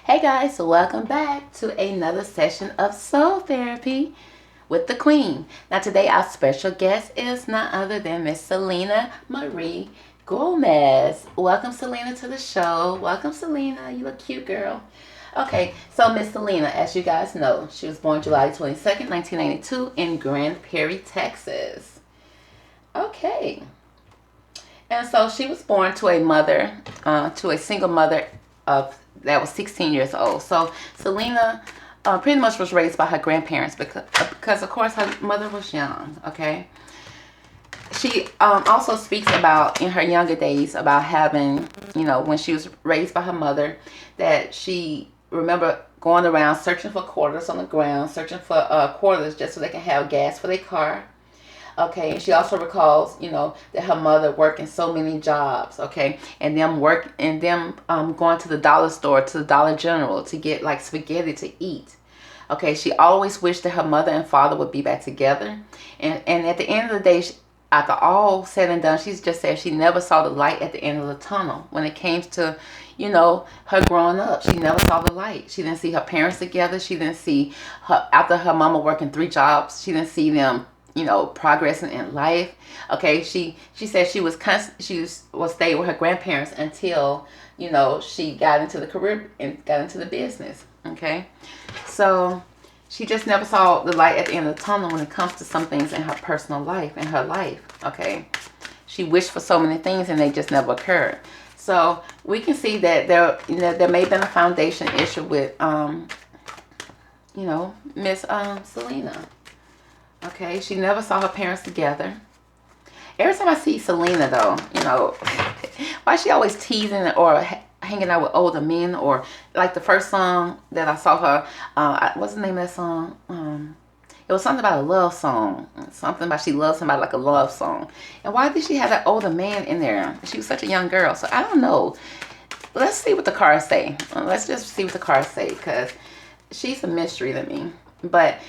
Hey guys, welcome back to another session of Soul Therapy with the Queen. Now today our special guest is none other than Miss Selena Marie Gomez. Welcome Selena to the show. Welcome Selena, you look cute girl. Okay, so Miss Selena, as you guys know, she was born July 22nd, 1992 in Grand Prairie, Texas. Okay. And so she was born to a single mother of that was 16 years old. So Selena pretty much was raised by her grandparents because of course her mother was young. Okay. She also speaks about in her younger days about having, when she was raised by her mother, that she remember going around searching for quarters on the ground, searching for quarters just so they can have gas for their car. Okay, and she also recalls, that her mother working so many jobs, okay, and them going to the dollar store, to the Dollar General to get like spaghetti to eat. Okay, she always wished that her mother and father would be back together, and at the end of the day, after all said and done, she's just said she never saw the light at the end of the tunnel. When it came to, her growing up, she never saw the light. She didn't see her parents together. She didn't see her after her mama working 3 jobs. She didn't see them progressing in life. Okay, she said she was staying with her grandparents until she got into the career and got into the business. Okay, so she just never saw the light at the end of the tunnel when it comes to some things in her personal life, in her life. Okay, she wished for so many things and they just never occurred. So we can see that there may have been a foundation issue with Miss Selena. Okay, she never saw her parents together. Every time I see Selena, though, why is she always teasing or hanging out with older men? Or like the first song that I saw her, what's the name of that song? It was something about a love song. Something about she loves somebody, like a love song. And why did she have that older man in there? She was such a young girl. So I don't know. Let's see what the cards say. Let's just see what the cards say, because she's a mystery to me. But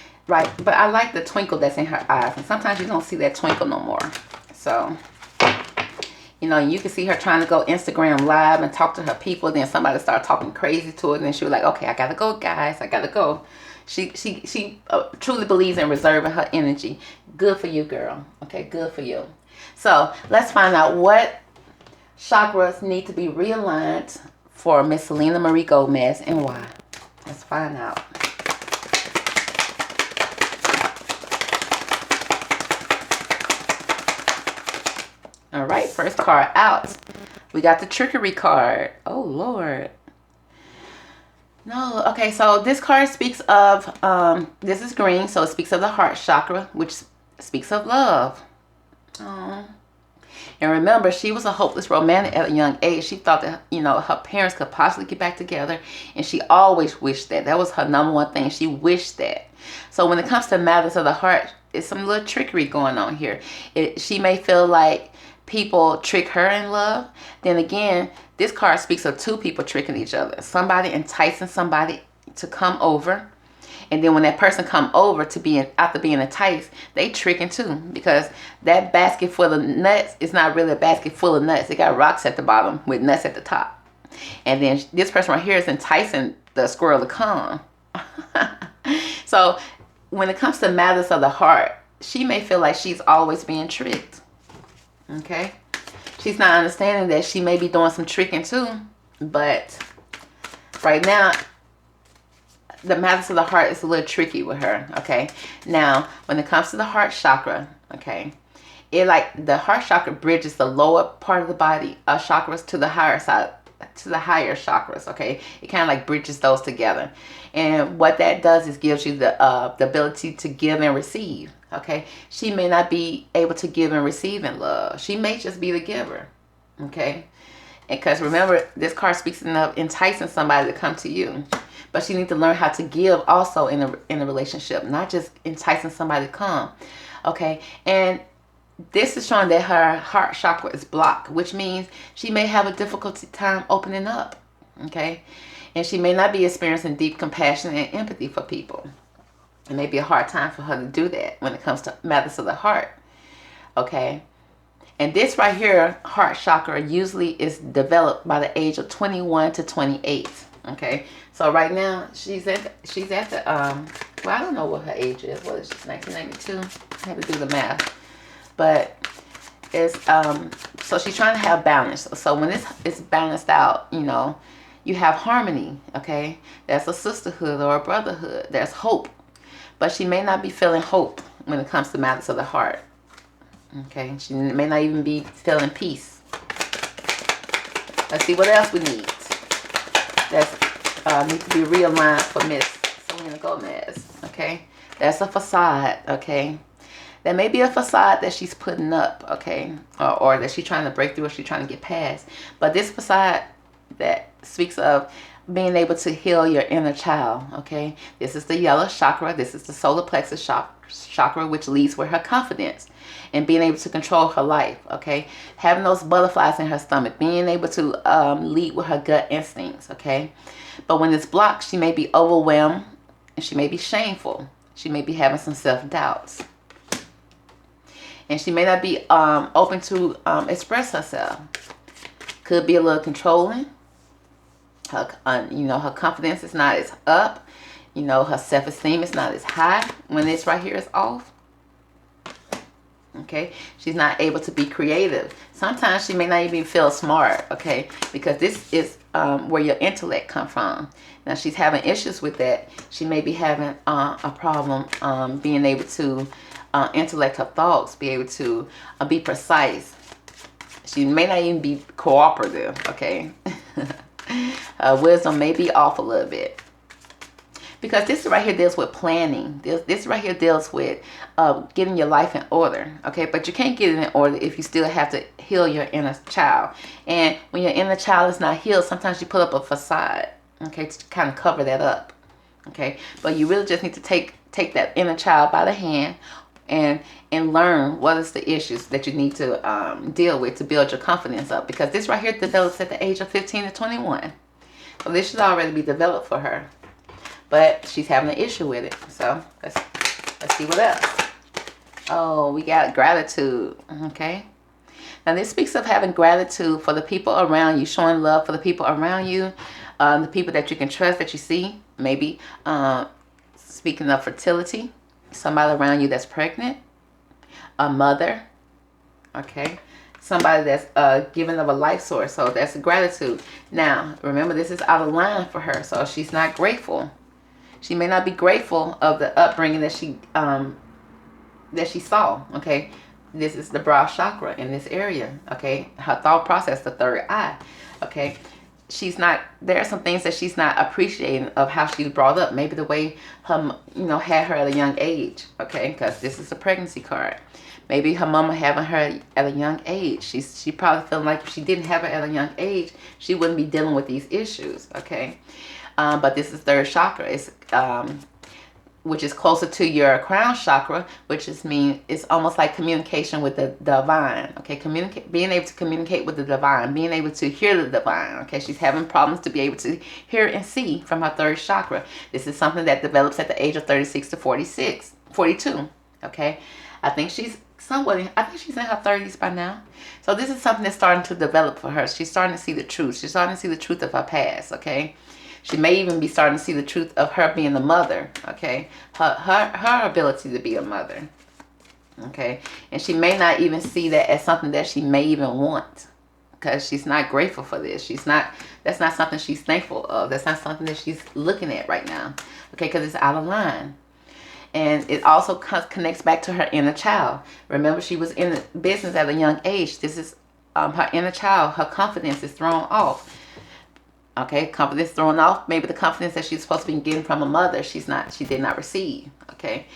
I like the twinkle that's in her eyes, and sometimes you don't see that twinkle no more. So, you can see her trying to go Instagram live and talk to her people. Then somebody started talking crazy to her, and then she was like, "Okay, I gotta go, guys. I gotta go." She truly believes in reserving her energy. Good for you, girl. Okay, good for you. So let's find out what chakras need to be realigned for Miss Selena Marie Gomez and why. Let's find out. All right, first card out. We got the trickery card. Oh, Lord. No, okay, so this card speaks of, this is green, so it speaks of the heart chakra, which speaks of love. Oh. And remember, she was a hopeless romantic at a young age. She thought that, her parents could possibly get back together, and she always wished that. That was her number one thing. She wished that. So when it comes to matters of the heart, it's some little trickery going on here. She may feel like people trick her in love. Then again, this card speaks of 2 people tricking each other. Somebody enticing somebody to come over. And then when that person come over after being enticed, they tricking too. Because that basket full of nuts is not really a basket full of nuts. It got rocks at the bottom with nuts at the top. And then this person right here is enticing the squirrel to come. So when it comes to matters of the heart, she may feel like she's always being tricked. Okay, she's not understanding that she may be doing some tricking too, but right now the matters of the heart is a little tricky with her. Okay, now when it comes to the heart chakra, okay, the heart chakra bridges the lower part of the body chakras to the higher side, to the higher chakras. Okay, it kind of like bridges those together, and what that does is gives you the ability to give and receive. Okay, she may not be able to give and receive in love. She may just be the giver. Okay, because remember, this card speaks of enticing somebody to come to you, but she needs to learn how to give also in a relationship, not just enticing somebody to come. Okay, and this is showing that her heart chakra is blocked, which means she may have a difficulty time opening up. Okay, and she may not be experiencing deep compassion and empathy for people. It may be a hard time for her to do that when it comes to matters of the heart. Okay, and this right here, heart chakra, usually is developed by the age of 21 to 28. Okay, so right now she's at the well, I don't know what her age is. What is she? 1992. I have to do the math, but it's so she's trying to have balance. So when it's balanced out, you know, you have harmony. Okay, that's a sisterhood or a brotherhood. There's hope, but she may not be feeling hope when it comes to matters of the heart. Okay, she may not even be feeling peace. Let's see what else we need. That's needs to be realigned for Miss Selena Gomez. Okay, that's a facade. Okay, there may be a facade that she's putting up. Okay, or that she's trying to break through, or she's trying to get past. But this facade that speaks of being able to heal your inner child. Okay, this is the yellow chakra. This is the solar plexus chakra, which leads with her confidence and being able to control her life. Okay, having those butterflies in her stomach, being able to lead with her gut instincts. Okay, but when it's blocked, she may be overwhelmed and she may be shameful. She may be having some self-doubts, and she may not be open to express herself. Could be a little controlling. Her, you know, her confidence is not as up. You know, her self-esteem is not as high when this right here is off. Okay, she's not able to be creative. Sometimes she may not even feel smart. Okay, because this is where your intellect comes from. Now she's having issues with that. She may be having a problem being able to intellect her thoughts, be able to be precise. She may not even be cooperative. Okay. Wisdom may be off a little bit, because this right here deals with planning. This right here deals with getting your life in order. Okay, but you can't get it in order if you still have to heal your inner child. And when your inner child is not healed, sometimes you put up a facade, okay, to kind of cover that up. Okay, but you really just need to take that inner child by the hand and learn what is the issues that you need to deal with to build your confidence up, because this right here develops at the age of 15 to 21. So this should already be developed for her, but she's having an issue with it. So let's see what else. Oh, we got gratitude. Okay, now this speaks of having gratitude for the people around you, showing love for the people around you, the people that you can trust, that you see. Maybe speaking of fertility, somebody around you that's pregnant, a mother, okay, somebody that's giving of a life source. So that's gratitude. Now remember, this is out of line for her, so she's not grateful. She may not be grateful of the upbringing that she saw. Okay, this is the brow chakra in this area. Okay, her thought process, the third eye. Okay, she's not, there are some things that she's not appreciating of how she was brought up. Maybe the way her, you know, had her at a young age. Okay, because this is a pregnancy card. Maybe her mama having her at a young age. She probably feeling like if she didn't have her at a young age, she wouldn't be dealing with these issues. Okay, but this is third chakra. It's which is closer to your crown chakra, which is it's almost like communication with the divine. Okay, being able to communicate with the divine, being able to hear the divine. Okay, she's having problems to be able to hear and see from her third chakra. This is something that develops at the age of 36 to 42. Okay, I think she's in her 30s by now. So this is something that's starting to develop for her. She's starting to see the truth. She's starting to see the truth of her past. Okay, she may even be starting to see the truth of her being a mother. Okay, her ability to be a mother. Okay, and she may not even see that as something that she may even want, because she's not grateful for this. That's not something she's thankful of. That's not something that she's looking at right now. Okay, because it's out of line. And it also connects back to her inner child. Remember, she was in the business at a young age. This is her inner child. Her confidence is thrown off. Okay, confidence thrown off. Maybe the confidence that she's supposed to be getting from a mother, she did not receive. Okay,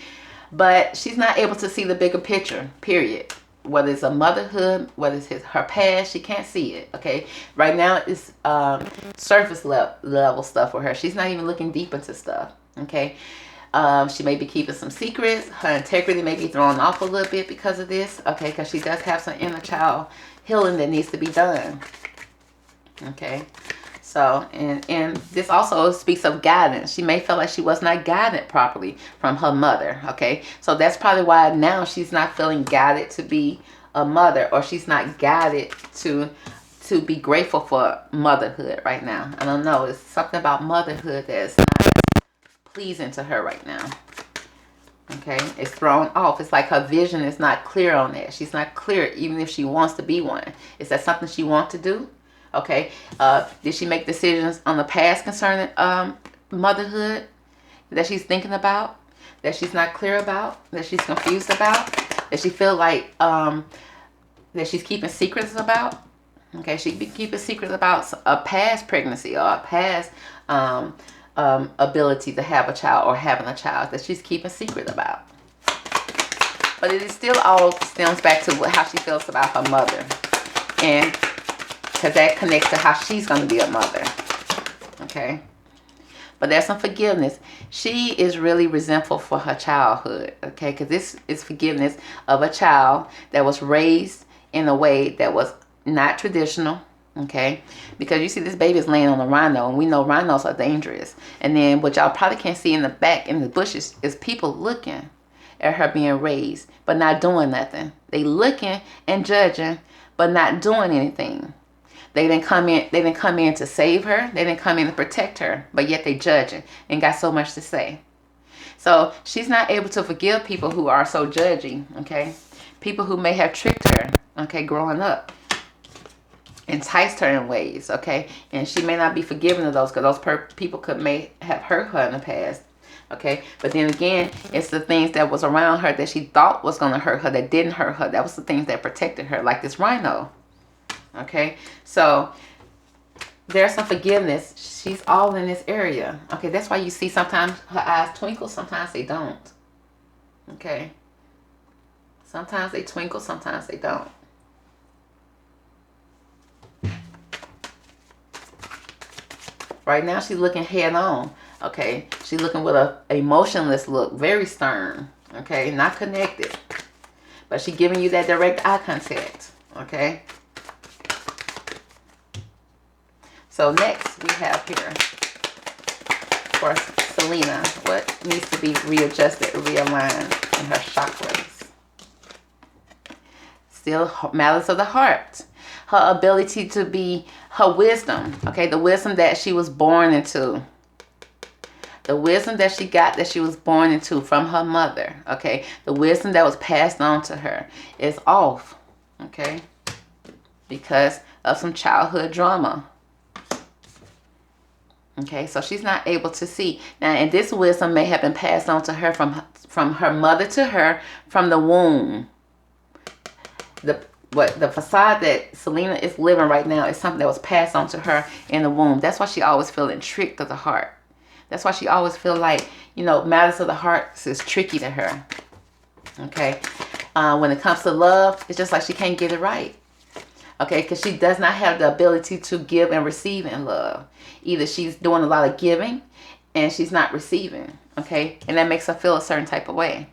but she's not able to see the bigger picture, period. Whether it's a motherhood, whether it's her past, she can't see it. Okay, right now it's surface level stuff for her. She's not even looking deep into stuff. Okay, she may be keeping some secrets. Her integrity may be thrown off a little bit because of this. Okay, because she does have some inner child healing that needs to be done. Okay, so and this also speaks of guidance. She may feel like she was not guided properly from her mother. Okay, so that's probably why now she's not feeling guided to be a mother, or she's not guided to to be grateful for motherhood right now. I don't know. It's something about motherhood that's not pleasing to her right now. Okay, it's thrown off. It's like her vision is not clear on that. She's not clear even if she wants to be one. Is that something she wants to do? Okay, did she make decisions on the past concerning motherhood that she's thinking about, that she's not clear about, that she's confused about, that she feel like that she's keeping secrets about? Okay, she could be keeping secrets about a past pregnancy or a past ability to have a child or having a child that she's keeping secret about. But it is still all stems back to how she feels about her mother, and because that connects to how she's going to be a mother. Okay, but there's some forgiveness. She is really resentful for her childhood. Okay, because this is forgiveness of a child that was raised in a way that was not traditional. Okay, because you see this baby is laying on a rhino, and we know rhinos are dangerous. And then what y'all probably can't see in the back in the bushes is people looking at her being raised but not doing nothing. They looking and judging but not doing anything. They didn't come in to save her. They didn't come in to protect her, but yet they judging and got so much to say. So she's not able to forgive people who are so judgy. Okay, people who may have tricked her. Okay, growing up, enticed her in ways, okay, and she may not be forgiven of those, because those people may have hurt her in the past. Okay, but then again, it's the things that was around her that she thought was going to hurt her that didn't hurt her. That was the things that protected her, like this rhino. Okay, so there's some forgiveness. She's all in this area. Okay, that's why you see sometimes her eyes twinkle, sometimes they don't. Okay, sometimes they twinkle, sometimes they don't. Right now, she's looking head on. Okay, she's looking with a emotionless look, very stern. Okay, not connected, but she's giving you that direct eye contact. Okay. So next we have here for Selena, what needs to be readjusted, realigned in her chakras. Still malice of the heart. Her ability to be, her wisdom, okay, the wisdom that she was born into. The wisdom that she got, that she was born into from her mother, okay, the wisdom that was passed on to her is off, okay, because of some childhood drama. Okay, so she's not able to see. Now, and this wisdom may have been passed on to her from her mother to her from the womb. The facade that Selena is living right now is something that was passed on to her in the womb. That's why she always feeling tricked of the heart. That's why she always feel like, you know, malice of the heart is tricky to her. Okay, when it comes to love, it's just like she can't get it right. Okay, because she does not have the ability to give and receive in love. Either she's doing a lot of giving and she's not receiving. Okay, and that makes her feel a certain type of way.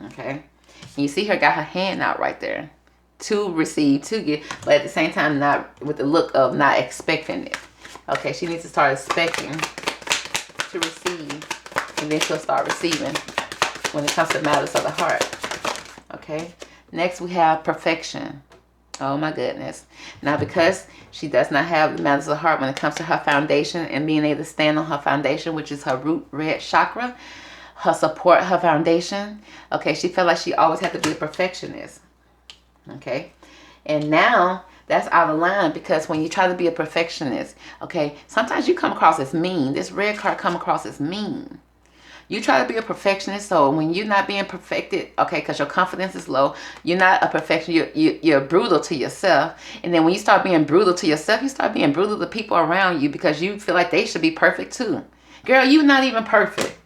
Okay, and you see her got her hand out right there to receive, to give, but at the same time not with the look of not expecting it. Okay, she needs to start expecting to receive, and then she'll start receiving when it comes to matters of the heart. Okay, next we have perfection. Oh my goodness. Now, because she does not have the matters of the heart when it comes to her foundation and being able to stand on her foundation, which is her root red chakra, her support, her foundation. Okay, she felt like she always had to be a perfectionist. Okay, and now that's out of line, because when you try to be a perfectionist, okay, sometimes you come across as mean. This red card come across as mean. You try to be a perfectionist, so when you're not being perfected, okay, because your confidence is low, you're not a perfectionist, you're brutal to yourself. And then when you start being brutal to yourself, you start being brutal to people around you because you feel like they should be perfect too. Girl, you're not even perfect.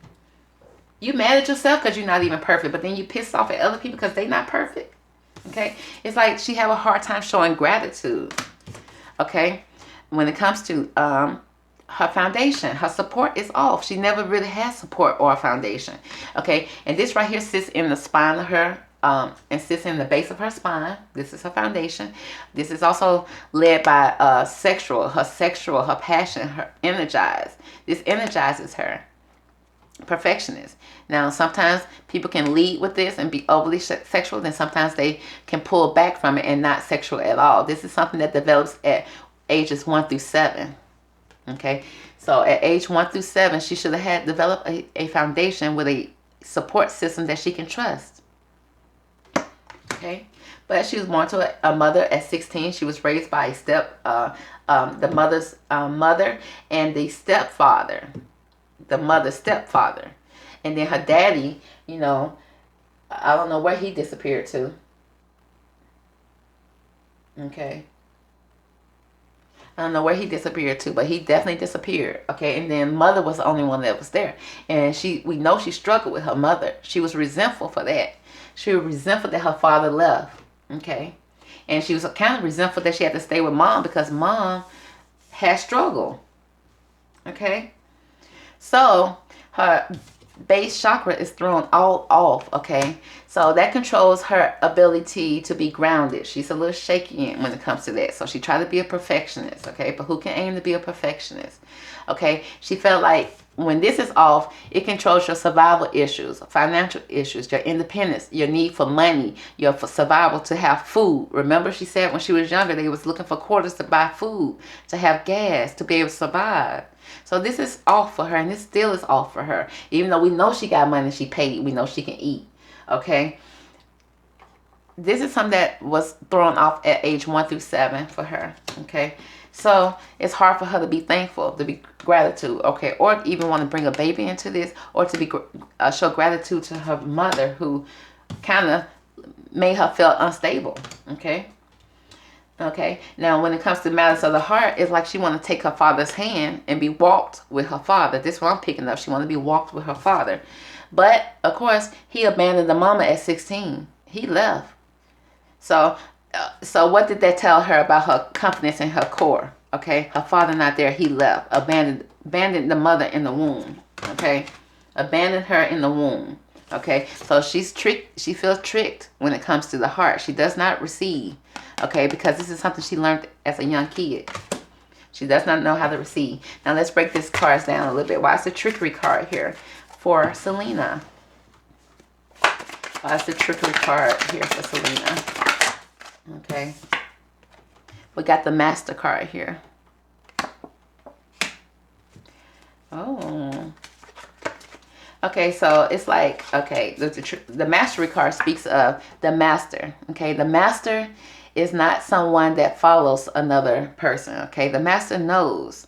You mad at yourself because you're not even perfect, but then you pissed off at other people because they're not perfect. Okay, it's like she have a hard time showing gratitude. Okay, when it comes to her foundation, her support is off. She never really has support or a foundation. Okay, and this right here sits in the spine of her, and sits in the base of her spine. This is her foundation. This is also led by her passion, her energize. This energizes her. perfectionist. Now, sometimes people can lead with this and be overly sexual, then sometimes they can pull back from it and not sexual at all. This is something that develops at ages 1 through 7. Okay, so at age 1 through 7, she should have had developed a foundation with a support system that she can trust. Okay, but she was born to a mother at 16. She was raised by the mother's mother and the stepfather, the mother's stepfather. And then her daddy, you know, I don't know where he disappeared to. Okay. I don't know where he disappeared to, but he definitely disappeared. Okay. And then mother was the only one that was there. And we know she struggled with her mother. She was resentful for that. She was resentful that her father left. Okay. And she was kind of resentful that she had to stay with mom because mom had struggled. Okay. So her base chakra is thrown all off. Okay, so that controls her ability to be grounded. She's a little shaky when it comes to that, so she tried to be a perfectionist. Okay, but who can aim to be a perfectionist? Okay, she felt like when this is off, it controls your survival issues, financial issues, your independence, your need for money, your survival to have food. Remember, she said when she was younger, they was looking for quarters to buy food, to have gas, to be able to survive. So this is off for her, and this still is off for her. Even though we know she got money, she paid, we know she can eat. Okay, this is something that was thrown off at age 1 through 7 for her. Okay, so it's hard for her to be thankful, to be gratitude. Okay, or even want to bring a baby into this, or to be show gratitude to her mother, who kind of made her feel unstable. Okay. Okay, now when it comes to matters of the heart, it's like she want to take her father's hand and be walked with her father. This is what I'm picking up. She want to be walked with her father. But, of course, he abandoned the mama at 16. He left. So what did that tell her about her confidence in her core? Okay, her father not there, he left. Abandoned the mother in the womb. Okay, abandoned her in the womb. Okay, so she's tricked. She feels tricked when it comes to the heart. She does not receive. Okay, because this is something she learned as a young kid. She does not know how to receive. Now let's break this cards down a little bit. Why is the trickery card here for Selena? Why is the trickery card here for Selena? Okay. We got the Master card here. Oh. Okay, so it's like, okay, the Mastery card speaks of the Master. Okay, the Master is not someone that follows another person. Okay, the Master knows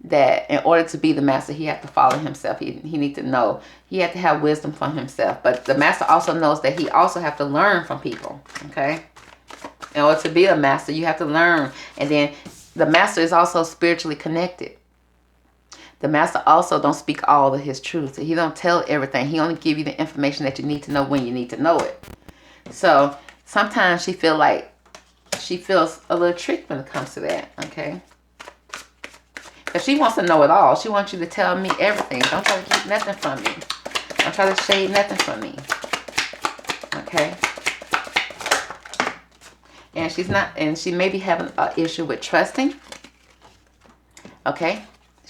that in order to be the Master, he has to follow himself. He needs to know. He has to have wisdom from himself. But the Master also knows that he also has to learn from people. Okay, in order to be a Master, you have to learn. And then the Master is also spiritually connected. The Master also don't speak all of his truths. He don't tell everything. He only give you the information that you need to know when you need to know it. So sometimes she feels a little tricked when it comes to that. Okay, because she wants to know it all. She wants you to tell me everything. Don't try to keep nothing from me. Don't try to shade nothing from me. Okay. And she's not, and she may be having an issue with trusting. Okay.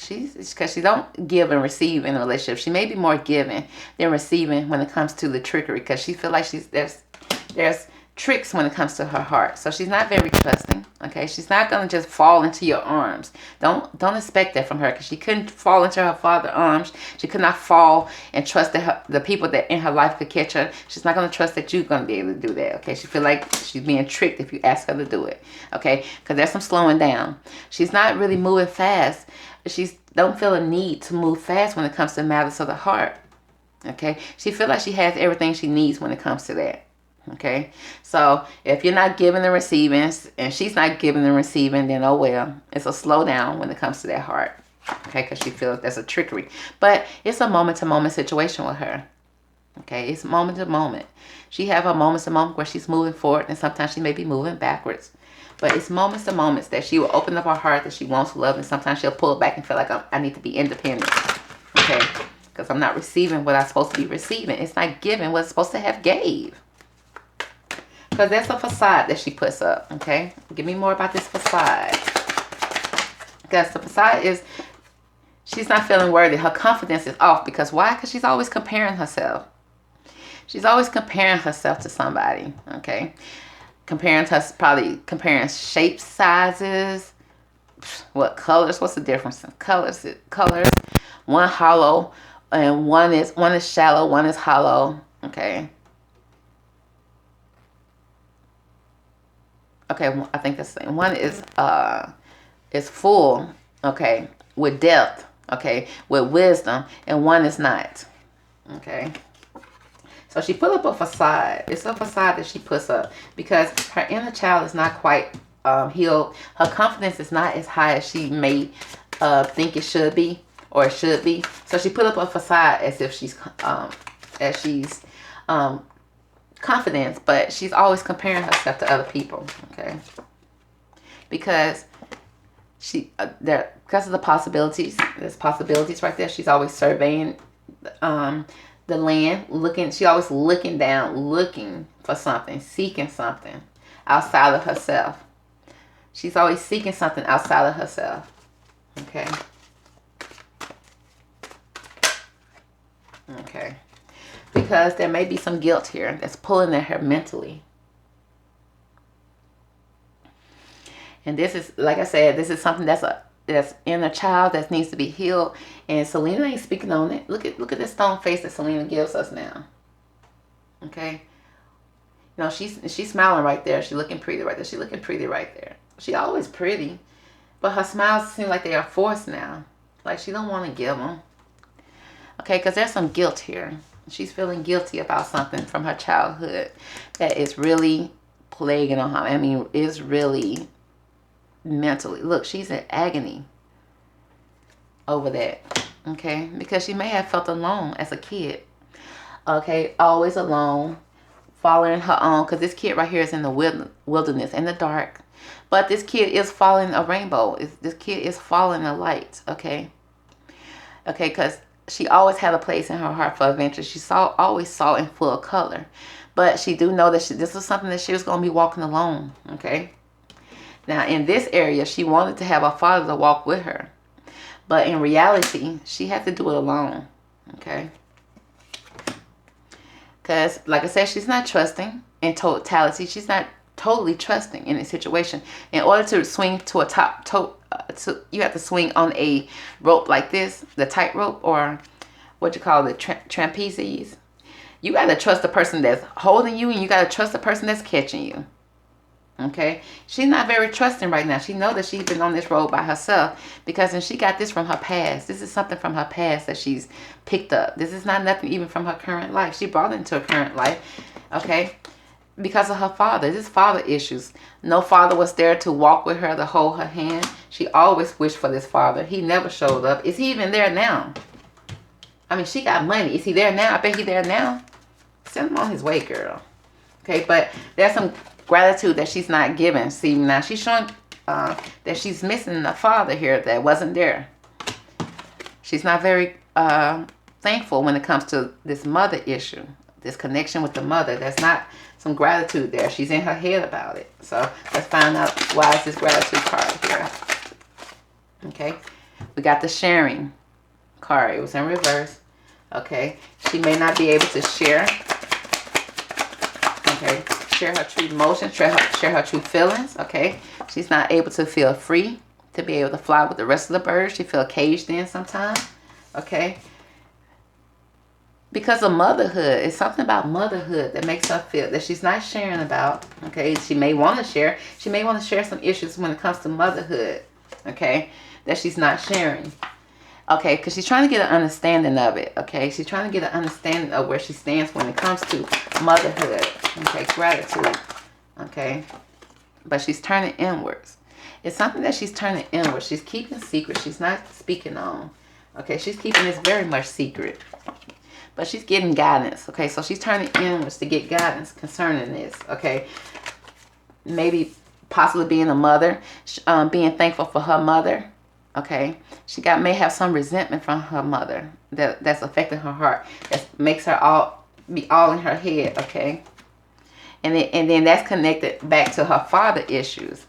Because she don't give and receive in a relationship. She may be more giving than receiving when it comes to the trickery, because she feel like there's tricks when it comes to her heart. So she's not very trusting. Okay, she's not gonna just fall into your arms. Don't expect that from her, because she couldn't fall into her father's arms. She could not fall and trust that the people that in her life could catch her. She's not gonna trust that you're gonna be able to do that. Okay, she feel like she's being tricked if you ask her to do it. Okay, because there's some slowing down. She's not really moving fast. She don't feel a need to move fast when it comes to matters of the heart. Okay, she feel like she has everything she needs when it comes to that. Okay, so if you're not giving and receiving, and she's not giving and receiving, then oh well, it's a slowdown when it comes to that heart. Okay, because she feels that's a trickery. But it's a moment-to-moment situation with her. Okay, it's moment-to-moment. She have her moments-to-moment where she's moving forward, and sometimes she may be moving backwards. But it's moments to moments that she will open up her heart, that she wants love, and sometimes she'll pull back and feel like I need to be independent. Okay, because I'm not receiving what I'm supposed to be receiving. It's not giving what it's supposed to have gave. Because that's a facade that she puts up. Okay, give me more about this facade. Because the facade is She's not feeling worthy. Her confidence is off. Because why? Because she's always comparing herself. She's always comparing herself to somebody. Okay. Probably comparing shapes, sizes, what colors, what's the difference in colors? One hollow and one is shallow, one is hollow. Okay. Okay, I think that's the same. One is full, okay, with depth, okay, with wisdom, and one is not. Okay. So she put up a facade. It's a facade that she puts up because her inner child is not quite healed. Her confidence is not as high as she may think it should be, or it should be. So she put up a facade as if she's confident, but she's always comparing herself to other people. Okay, because because of the possibilities. There's possibilities right there. She's always surveying the land, she always looking down, looking for something, seeking something outside of herself. She's always seeking something outside of herself. Okay. Okay. Because there may be some guilt here that's pulling at her mentally. And this is, like I said, this is something that's in a child that needs to be healed. And Selena ain't speaking on it. Look at this stone face that Selena gives us now. Okay. You know, she's smiling right there. She's looking pretty right there. She's looking pretty right there. She always pretty. But her smiles seem like they are forced now. Like she don't want to give them. Okay, because there's some guilt here. She's feeling guilty about something from her childhood that is really plaguing on her. I mean, is really mentally. Look, she's in agony over that. Okay, because she may have felt alone as a kid. Okay, always alone, following her own. Because this kid right here is in the wilderness, in the dark. But this kid is following a rainbow. This kid is following a light. Okay. Okay, because she always had a place in her heart for adventure. She always saw in full color. But she do know that this was something that she was going to be walking alone. Okay. Now, in this area, she wanted to have her father to walk with her. But in reality, she had to do it alone. Okay. Because, like I said, she's not trusting in totality. She's not totally trusting in a situation. In order to swing to a you have to swing on a rope like this, the tightrope, or what you call the trapezes. You got to trust the person that's holding you, and you got to trust the person that's catching you. Okay, she's not very trusting right now. She knows that she's been on this road by herself and she got this from her past. This is something from her past that she's picked up. This is not nothing even from her current life. She brought it into her current life. Okay, because of her father. This is father issues. No father was there to walk with her, to hold her hand. She always wished for this father. He never showed up. Is he even there now? I mean, she got money. Is he there now? I bet he's there now. Send him on his way, girl. Okay, but there's some gratitude that she's not giving. See, now she's showing that she's missing a father here that wasn't there. She's not very thankful when it comes to this mother issue, this connection with the mother. There's not some gratitude there. She's in her head about it. So let's find out why is this gratitude card here. Okay, we got the sharing card. It was in reverse. Okay, she may not be able to share. Okay, share her true emotions, share her true feelings. Okay, she's not able to feel free to be able to fly with the rest of the birds. She feels caged in sometimes. Okay, because of motherhood, it's something about motherhood that makes her feel that she's not sharing about. Okay, she may want to share. She may want to share some issues when it comes to motherhood. Okay, that she's not sharing. Okay, because she's trying to get an understanding of it. Okay, she's trying to get an understanding of where she stands when it comes to motherhood. Okay, gratitude. Okay, but she's turning inwards. It's something that she's turning inwards. She's keeping secret. She's not speaking on. Okay, she's keeping this very much secret. But she's getting guidance. Okay, so she's turning inwards to get guidance concerning this. Okay, maybe possibly being a mother, being thankful for her mother. Okay, she may have some resentment from her mother that's affecting her heart. That makes her be all in her head. Okay, and then that's connected back to her father issues,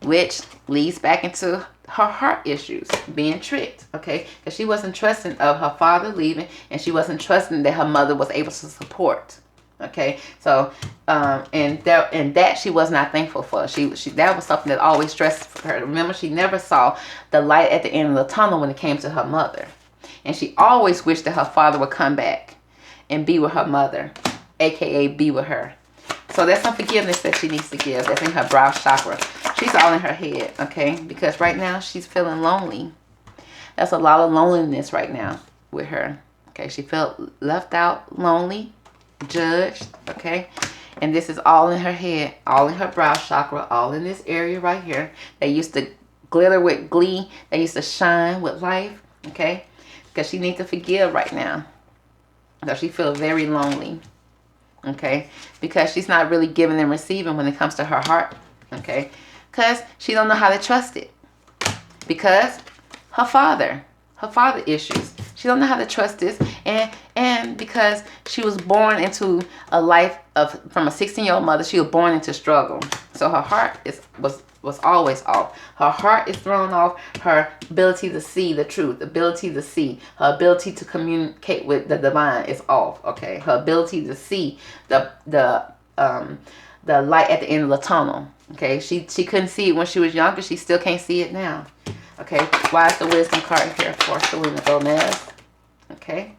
which leads back into her heart issues, being tricked, okay? Because she wasn't trusting of her father leaving, and she wasn't trusting that her mother was able to support. Okay, so and that she was not thankful for. She that was something that always stressed her. Remember, she never saw the light at the end of the tunnel when it came to her mother, and she always wished that her father would come back and be with her mother, aka be with her. So that's some forgiveness that she needs to give. That's in her brow chakra. She's all in her head, okay? Because right now she's feeling lonely. That's a lot of loneliness right now with her. Okay, she felt left out, lonely, judged, okay? And this is all in her head, all in her brow chakra, all in this area right here. They used to glitter with glee. They used to shine with life, okay? Because she needs to forgive right now. So she feels very lonely, okay? Because she's not really giving and receiving when it comes to her heart, okay? Because she don't know how to trust it. Because her father issues. She don't know how to trust this, and because she was born into a life of, from a 16-year-old mother, she was born into struggle. So her heart was always off. Her heart is thrown off. Her ability to see the truth, ability to see, her ability to communicate with the divine is off. Okay, her ability to see the light at the end of the tunnel. Okay, she couldn't see it when she was younger. She still can't see it now. Okay, why is the wisdom card here for Selena Gomez? Okay,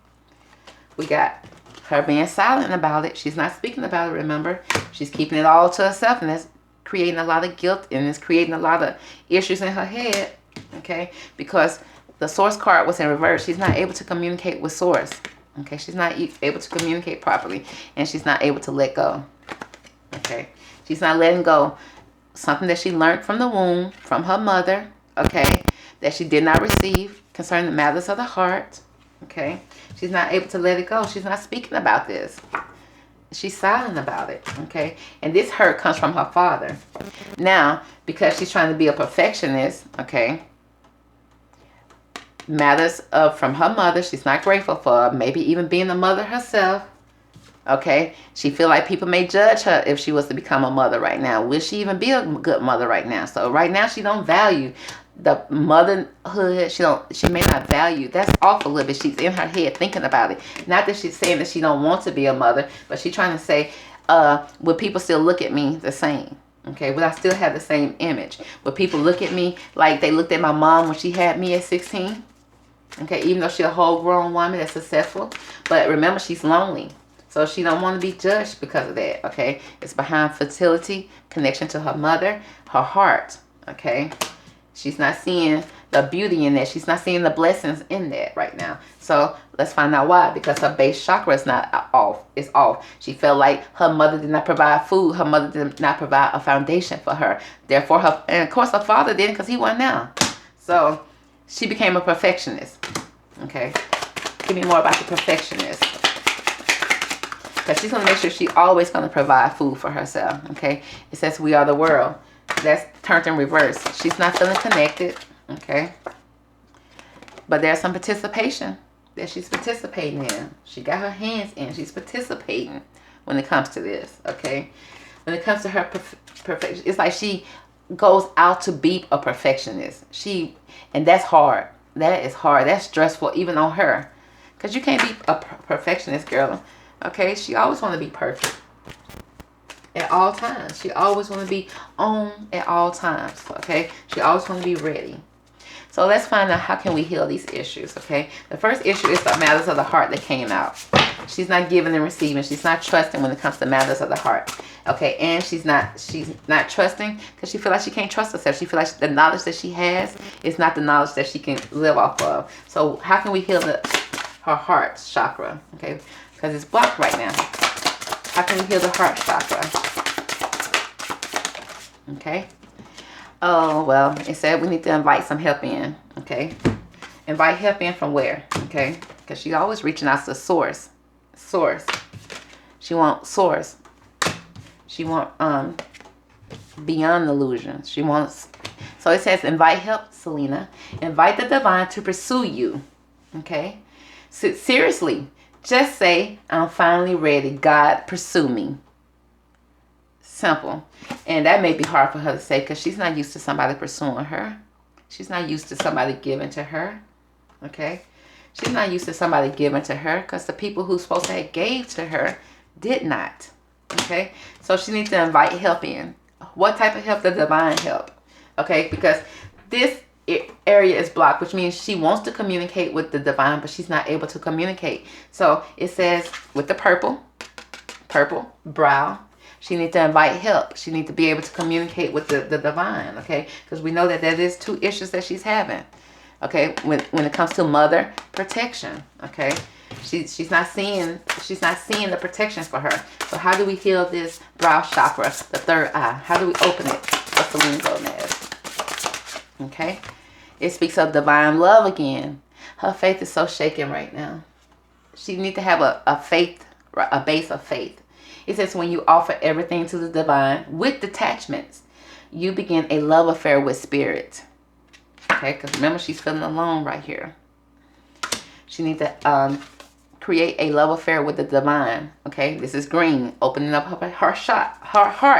we got her being silent about it. She's not speaking about it, remember? She's keeping it all to herself, and it's creating a lot of guilt, and it's creating a lot of issues in her head. Okay, because the source card was in reverse. She's not able to communicate with source. Okay, she's not able to communicate properly, and she's not able to let go. Okay, she's not letting go. Something that she learned from the womb, from her mother, okay, that she did not receive concerning the matters of the heart, okay. She's not able to let it go. She's not speaking about this. She's silent about it, okay. And this hurt comes from her father. Now, because she's trying to be a perfectionist, okay, matters of from her mother, she's not grateful for, maybe even being a mother herself. Okay, she feel like people may judge her if she was to become a mother right now. Will she even be a good mother right now? So right now she don't value the motherhood. She may not value. That's off a little bit. She's in her head thinking about it. Not that she's saying that she don't want to be a mother, but she's trying to say, will people still look at me the same? Okay, will I still have the same image? Will people look at me like they looked at my mom when she had me at 16? Okay, even though she's a whole grown woman that's successful, but remember she's lonely. So she don't want to be judged because of that, okay? It's behind fertility, connection to her mother, her heart, okay? She's not seeing the beauty in that. She's not seeing the blessings in that right now. So let's find out why. Because her base chakra is not off. It's off. She felt like her mother did not provide food. Her mother did not provide a foundation for her. Therefore, and of course her father didn't because he wasn't now. So she became a perfectionist, okay? Give me more about the perfectionist. Because she's going to make sure she's always going to provide food for herself, okay? It says we are the world. That's turned in reverse. She's not feeling connected, okay? But there's some participation that she's participating in. She got her hands in. She's participating when it comes to this, okay? When it comes to her perfection, it's like she goes out to be a perfectionist. And that's hard. That is hard. That's stressful even on her. Because you can't be a perfectionist, girl. Okay, she always want to be perfect at all times. She always want to be on at all times. Okay, she always want to be ready. So let's find out how can we heal these issues. Okay, the first issue is the matters of the heart that came out. She's not giving and receiving. She's not trusting when it comes to matters of the heart. Okay, and she's not trusting because she feels like she can't trust herself. She feels like the knowledge that she has is not the knowledge that she can live off of. So how can we heal her heart chakra? Okay, because it's blocked right now. How can we heal the heart chakra? Okay. Oh, well, it said we need to invite some help in. Okay. Invite help in from where? Okay. Because she's always reaching out to source. Source. She wants source. She wants beyond illusions. She wants. So it says invite help, Selena. Invite the divine to pursue you. Okay. So, seriously. Just say, I'm finally ready. God, pursue me. Simple. And that may be hard for her to say because she's not used to somebody pursuing her. She's not used to somebody giving to her. Okay? She's not used to somebody giving to her because the people who's supposed to have gave to her did not. Okay? So she needs to invite help in. What type of help? The divine help. Okay? Because this area is blocked, which means she wants to communicate with the divine, but she's not able to communicate. So it says with the purple brow, she needs to invite help. She needs to be able to communicate with the divine, okay? Because we know that there is 2 issues that she's having, okay? When it comes to mother protection, okay? She's not seeing the protection for her. So how do we heal this brow chakra, the 3rd eye? How do we open it for Selena Gomez? Okay? It speaks of divine love again. Her faith is so shaken right now. She needs to have a base of faith. It says when you offer everything to the divine with detachments, you begin a love affair with spirit. Okay, because remember, she's feeling alone right here. She needs to create a love affair with the divine. Okay, this is green, opening up her heart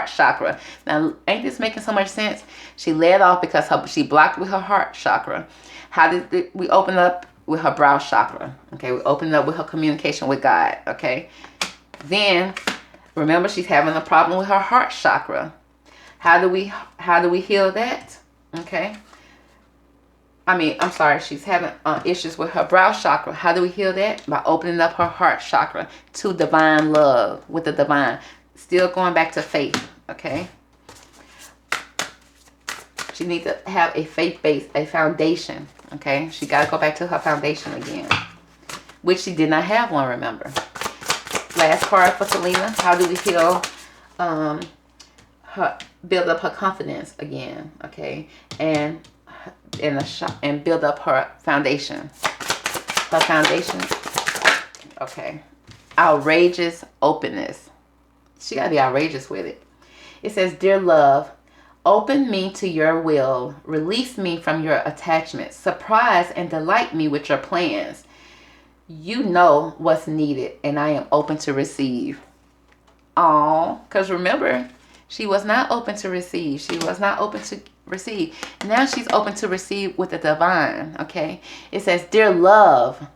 chakra. Now, ain't this making so much sense? She led off because she blocked with her heart chakra. How did we open up? With her brow chakra. Okay, we opened up with her communication with God. Okay, then remember, she's having a problem with her heart chakra. How do we heal that? Okay, I'm sorry, she's having issues with her brow chakra. How do we heal that? By opening up her heart chakra to divine love with the divine. Still going back to faith. Okay, she needs to have a faith base, a foundation. Okay, she got to go back to her foundation again, which she did not have one, remember. Last card for Selena. How do we heal build up her confidence again, okay? And build up her foundation. Her foundation, okay. Outrageous openness. She got to be outrageous with it. It says, dear love, open me to your will. Release me from your attachments. Surprise and delight me with your plans. You know what's needed, and I am open to receive. Oh, because remember, she was not open to receive. She was not open to receive. Now she's open to receive with the divine, okay? It says, dear love,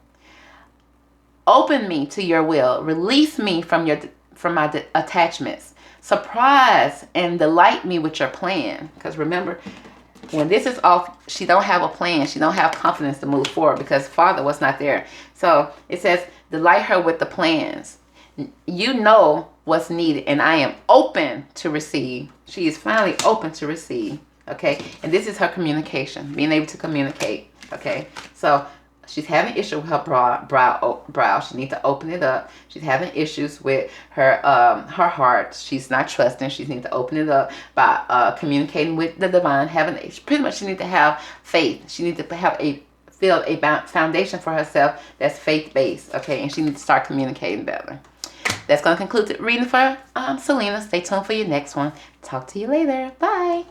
open me to your will. Release me from my attachments. Surprise and delight me with your plan. Because remember, when this is off, she don't have a plan. She don't have confidence to move forward because Father was not there. So it says, delight her with the plans. You know what's needed, and I am open to receive. She is finally open to receive. Okay, and this is her communication, being able to communicate. Okay, so she's having issues with her brow. She needs to open it up. She's having issues with her heart. She's not trusting. She needs to open it up by communicating with the divine. Pretty much, she needs to have faith. She needs to build a foundation for herself that's faith based. Okay, and she needs to start communicating better. That's going to conclude the reading for Selena. Stay tuned for your next one. Talk to you later. Bye.